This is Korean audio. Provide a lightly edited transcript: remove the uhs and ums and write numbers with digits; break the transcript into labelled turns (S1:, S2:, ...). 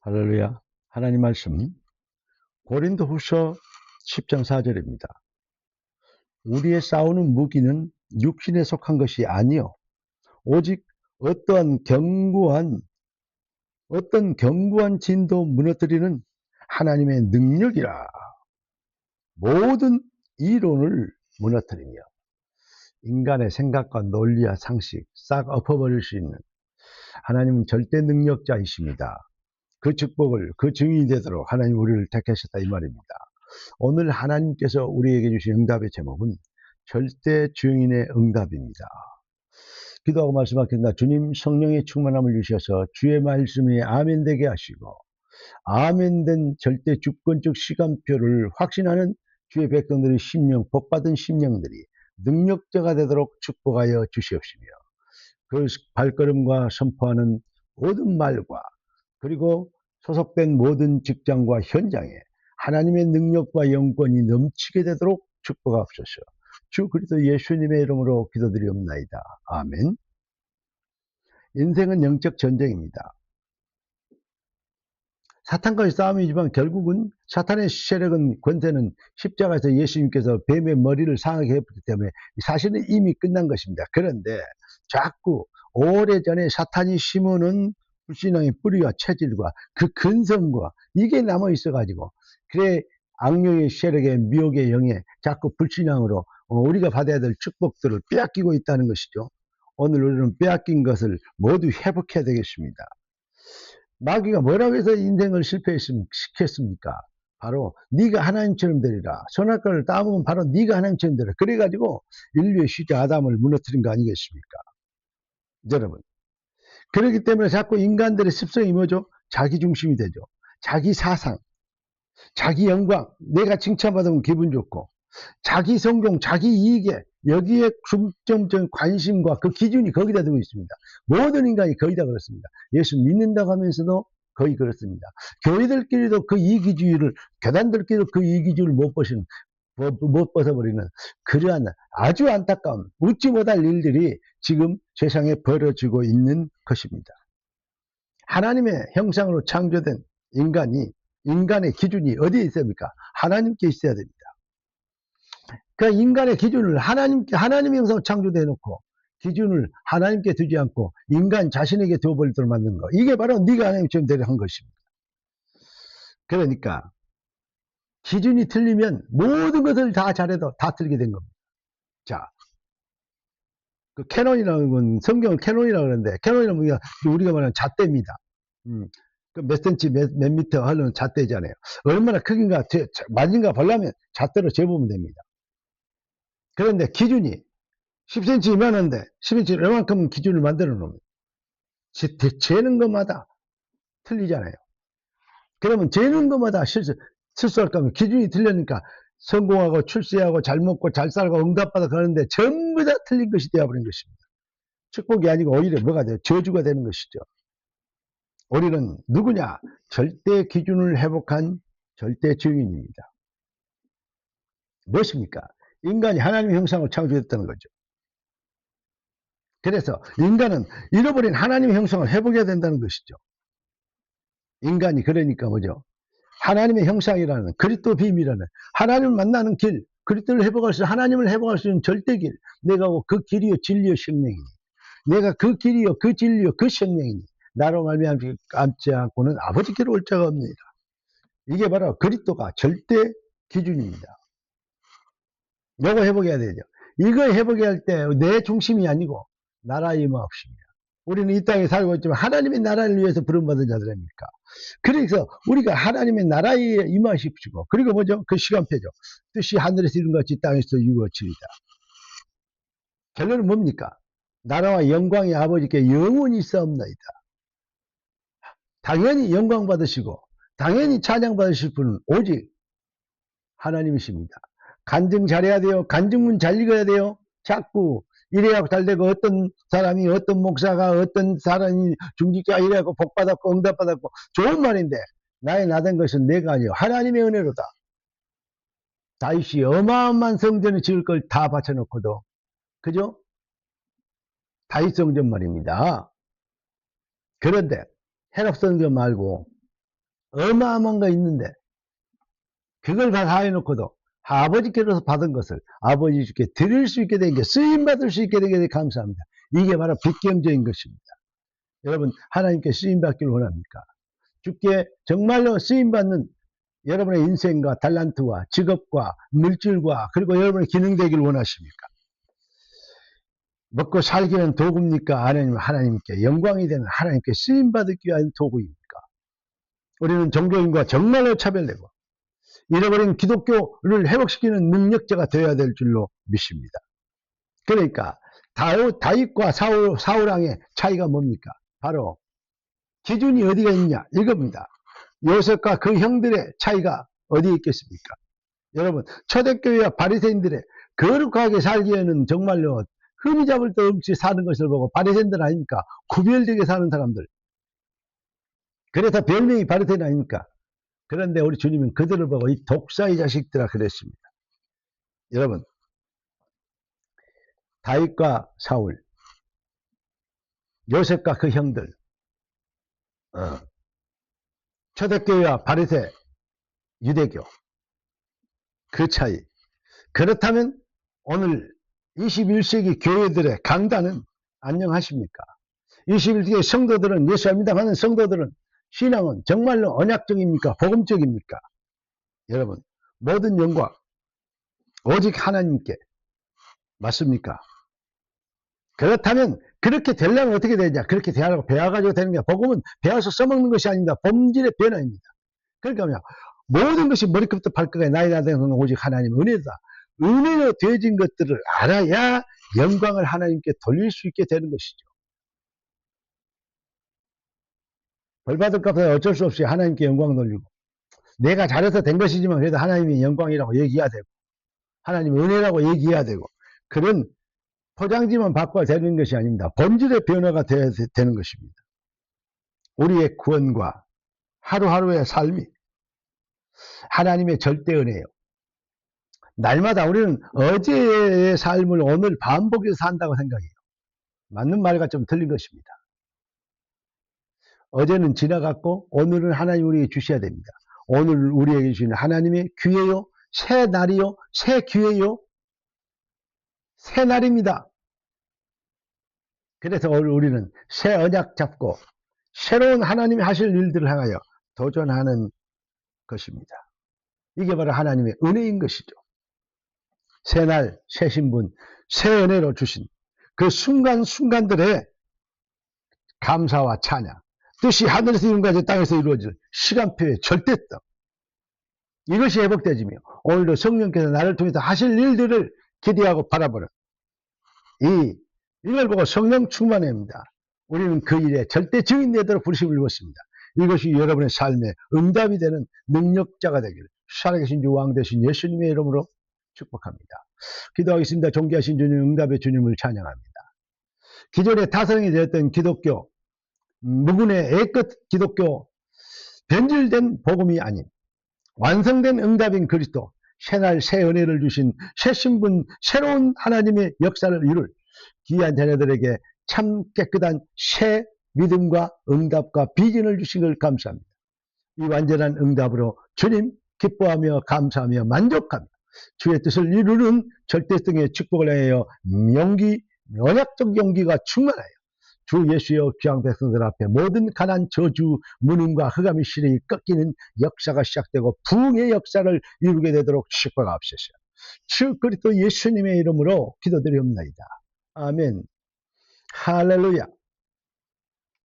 S1: 할렐루야. 하나님 말씀 고린도후서 10장 4절입니다. 우리의 싸우는 무기는 육신에 속한 것이 아니요 오직 어떤 견고한 진도 무너뜨리는 하나님의 능력이라. 모든 이론을 무너뜨리며 인간의 생각과 논리와 상식 싹 엎어버릴 수 있는 하나님은 절대 능력자이십니다. 그 축복을, 그 증인이 되도록 하나님 우리를 택하셨다 이 말입니다. 오늘 하나님께서 우리에게 주신 응답의 제목은 절대 증인의 응답입니다. 기도하고 말씀하겠습니다. 주님, 성령의 충만함을 주셔서 주의 말씀이 아멘 되게 하시고 아멘된 절대 주권적 시간표를 확신하는 주의 백성들의 심령, 복받은 심령들이 능력자가 되도록 축복하여 주시옵시며 그 발걸음과 선포하는 모든 말과 그리고 소속된 모든 직장과 현장에 하나님의 능력과 영권이 넘치게 되도록 축복하옵소서. 주 그리스도 예수님의 이름으로 기도드리옵나이다. 아멘. 인생은 영적 전쟁입니다. 사탄과의 싸움이지만 결국은 사탄의 세력은 권세는 십자가에서 예수님께서 뱀의 머리를 상하게 했기 때문에 사실은 이미 끝난 것입니다. 그런데 자꾸 오래전에 사탄이 심어놓은 불신앙의 뿌리와 체질과 그 근성과 이게 남아 있어 가지고 그래 악령의 세력의 미혹의 영에 자꾸 불신앙으로 우리가 받아야 될 축복들을 빼앗기고 있다는 것이죠. 오늘 우리는 빼앗긴 것을 모두 회복해야 되겠습니다. 마귀가 뭐라고 해서 인생을 실패시켰습니까? 바로 네가 하나님처럼 되리라. 선악과를 따먹으면 바로 네가 하나님처럼 되리라. 그래가지고 인류의 시작 아담을 무너뜨린 거 아니겠습니까? 여러분, 그렇기 때문에 자꾸 인간들의 습성이 뭐죠? 자기중심이 되죠. 자기 사상, 자기 영광, 내가 칭찬받으면 기분 좋고 자기 성공, 자기 이익에 여기에 중점적인 관심과 그 기준이 거기다 두고 있습니다. 모든 인간이 거의 다 그렇습니다. 예수 믿는다고 하면서도 거의 그렇습니다. 교회들끼리도 그 이기주의를, 교단들끼리도 그 이기주의를 못 벗어버리는 그러한 아주 안타까운 웃지 못할 일들이 지금 세상에 벌어지고 있는 것입니다. 하나님의 형상으로 창조된 인간의 기준이 어디에 있습니까? 하나님께 있어야 됩니다. 그 인간의 기준을 하나님의 형상으로 창조되어 놓고 기준을 하나님께 두지 않고 인간 자신에게 두어버리도록 만든 거. 이게 바로 네가 하나님처럼 되려 한 것입니다. 그러니까 기준이 틀리면 모든 것을 다 잘해도 다 틀리게 된 겁니다. 자, 그 캐논이라는 건 성경은 캐논이라고 그러는데 캐논이라는 건 우리가 말하는 잣대입니다. 그 몇 센치 몇 미터 하려면 잣대잖아요. 얼마나 크긴가 맞은가 보려면 잣대로 재보면 됩니다. 그런데 기준이 10cm 이만한데 10cm 이만큼 기준을 만들어 놓으면 재는 것마다 틀리잖아요. 그러면 재는 것마다 실수할 거면 기준이 틀리니까 성공하고 출세하고 잘 먹고 잘 살고 응답받아 가는데 전부 다 틀린 것이 되어버린 것입니다. 축복이 아니고 오히려 뭐가 돼요? 저주가 되는 것이죠. 우리는 누구냐? 절대 기준을 회복한 절대 증인입니다. 무엇입니까? 인간이 하나님의 형상으로 창조됐다는 거죠. 그래서 인간은 잃어버린 하나님의 형상을 회복해야 된다는 것이죠. 인간이 그러니까 뭐죠? 하나님의 형상이라는 그리스도 비밀이라는 하나님을 만나는 길, 그리스도를 회복할 수, 하나님을 회복할 수 있는 절대 길. 내가 그 길이요 진리요 생명이니. 내가 그 길이요 그 진리요 그 생명이니. 나로 말미암지 않고는 아버지께로 올 자가 없느니라. 이게 바로 그리스도가 절대 기준입니다. 이거 회복해야 되죠. 이거 회복할 때 내 중심이 아니고 나라의 임하옵시며. 우리는 이 땅에 살고 있지만 하나님의 나라를 위해서 부름받은 자들 아닙니까? 그래서 우리가 하나님의 나라에 임하십시고 그리고 뭐죠? 그 시간표죠. 뜻이 하늘에서 이룬 같이 땅에서 이루어지리다. 결론은 뭡니까? 나라와 영광의 아버지께 영원히 있사옵나이다. 당연히 영광 받으시고 당연히 찬양 받으실 분은 오직 하나님이십니다. 간증 잘해야 돼요. 간증문 잘 읽어야 돼요. 자꾸 이래야 잘 되고 어떤 사람이 어떤 목사가 어떤 사람이 중직자가 이래갖고 복받았고 응답받았고 좋은 말인데 나의 나된 것은 내가 아니요 하나님의 은혜로다. 다윗이 어마어마한 성전을 지을 걸 다 바쳐놓고도 그죠? 다윗 성전 말입니다. 그런데 헤롯 성전 말고 어마어마한 거 있는데 그걸 다 해놓고도 아버지께로서 받은 것을 아버지께 드릴 수 있게 된 게, 쓰임받을 수 있게 된 게 감사합니다. 이게 바로 빅경제인 것입니다. 여러분, 하나님께 쓰임받기를 원합니까? 주께 정말로 쓰임받는 여러분의 인생과 달란트와 직업과 물질과 그리고 여러분의 기능 되기를 원하십니까? 먹고 살기 위한 도구입니까? 아니면 하나님께 영광이 되는, 하나님께 쓰임받기 위한 도구입니까? 우리는 종교인과 정말로 차별되고 잃어버린 기독교를 회복시키는 능력자가 되어야 될 줄로 믿습니다. 그러니까 다윗과 사울왕의 차이가 뭡니까? 바로 기준이 어디가 있냐, 이겁니다. 요셉과 그 형들의 차이가 어디에 있겠습니까? 여러분, 초대교회와 바리새인들의 거룩하게 살기에는 정말로 흠이 잡을 데 없이 사는 것을 보고 바리새인들 아닙니까? 구별되게 사는 사람들. 그래서 별명이 바리새인 아닙니까? 그런데 우리 주님은 그들을 보고 이 독사의 자식들아 그랬습니다. 여러분, 다윗과 사울, 요셉과 그 형들, 초대교회와 바리새, 유대교, 그 차이. 그렇다면 오늘 21세기 교회들의 강단은 안녕하십니까? 21세기 성도들은, 예수 믿다 하는 성도들은 신앙은 정말로 언약적입니까? 복음적입니까? 여러분, 모든 영광 오직 하나님께. 맞습니까? 그렇다면 그렇게 되려면 어떻게 되냐? 그렇게 되라고 배워가지고 되는 게, 복음은 배워서 써먹는 것이 아닙니다. 본질의 변화입니다. 그러니까 모든 것이 머리끝부터 발끝까지 나이 나되는 건 오직 하나님 은혜다. 은혜로 되어진 것들을 알아야 영광을 하나님께 돌릴 수 있게 되는 것이죠. 벌받을 값에 어쩔 수 없이 하나님께 영광 돌리고, 내가 잘해서 된 것이지만 그래도 하나님의 영광이라고 얘기해야 되고, 하나님의 은혜라고 얘기해야 되고, 그런 포장지만 바꿔야 되는 것이 아닙니다. 본질의 변화가 되어야 되는 것입니다. 우리의 구원과 하루하루의 삶이 하나님의 절대 은혜예요. 날마다 우리는 어제의 삶을 오늘 반복해서 산다고 생각해요. 맞는 말과 좀 틀린 것입니다. 어제는 지나갔고 오늘은 하나님 우리에게 주셔야 됩니다. 오늘 우리에게 주시는 하나님의 기회요, 새 날이요, 새 기회요, 새 날입니다. 그래서 오늘 우리는 새 언약 잡고 새로운 하나님이 하실 일들을 향하여 도전하는 것입니다. 이게 바로 하나님의 은혜인 것이죠. 새 날, 새 신분, 새 은혜로 주신 그 순간순간들의 감사와 찬양, 뜻이 하늘에서 이룬 땅에서 이루어질 시간표의 절대점, 이것이 회복되지며 오늘도 성령께서 나를 통해서 하실 일들을 기대하고 바라보는 이걸 보고 성령 충만합니다. 우리는 그 일에 절대 증인 되도록 부르심을 입었습니다. 이것이 여러분의 삶의 응답이 되는 능력자가 되기를 살아계신 주 왕 되신 예수님의 이름으로 축복합니다. 기도하겠습니다. 존귀하신 주님, 응답의 주님을 찬양합니다. 기존에 타성이 되었던 기독교, 무근의 애끝 기독교, 변질된 복음이 아닌 완성된 응답인 그리스도, 새날 새 은혜를 주신 새 신분, 새로운 하나님의 역사를 이룰 귀한 자녀들에게 참 깨끗한 새 믿음과 응답과 비전을 주신 걸 감사합니다. 이 완전한 응답으로 주님 기뻐하며 감사하며 만족하며 주의 뜻을 이루는 절대성의 축복을 향하여 언약적 용기가 충만하여 주 예수의 귀한 백성들 앞에 모든 가난, 저주, 무능과 흑암의 시력이 꺾이는 역사가 시작되고 부흥의 역사를 이루게 되도록 축복하옵소서. 주 그리스도 예수님의 이름으로 기도드리옵나이다. 아멘. 할렐루야.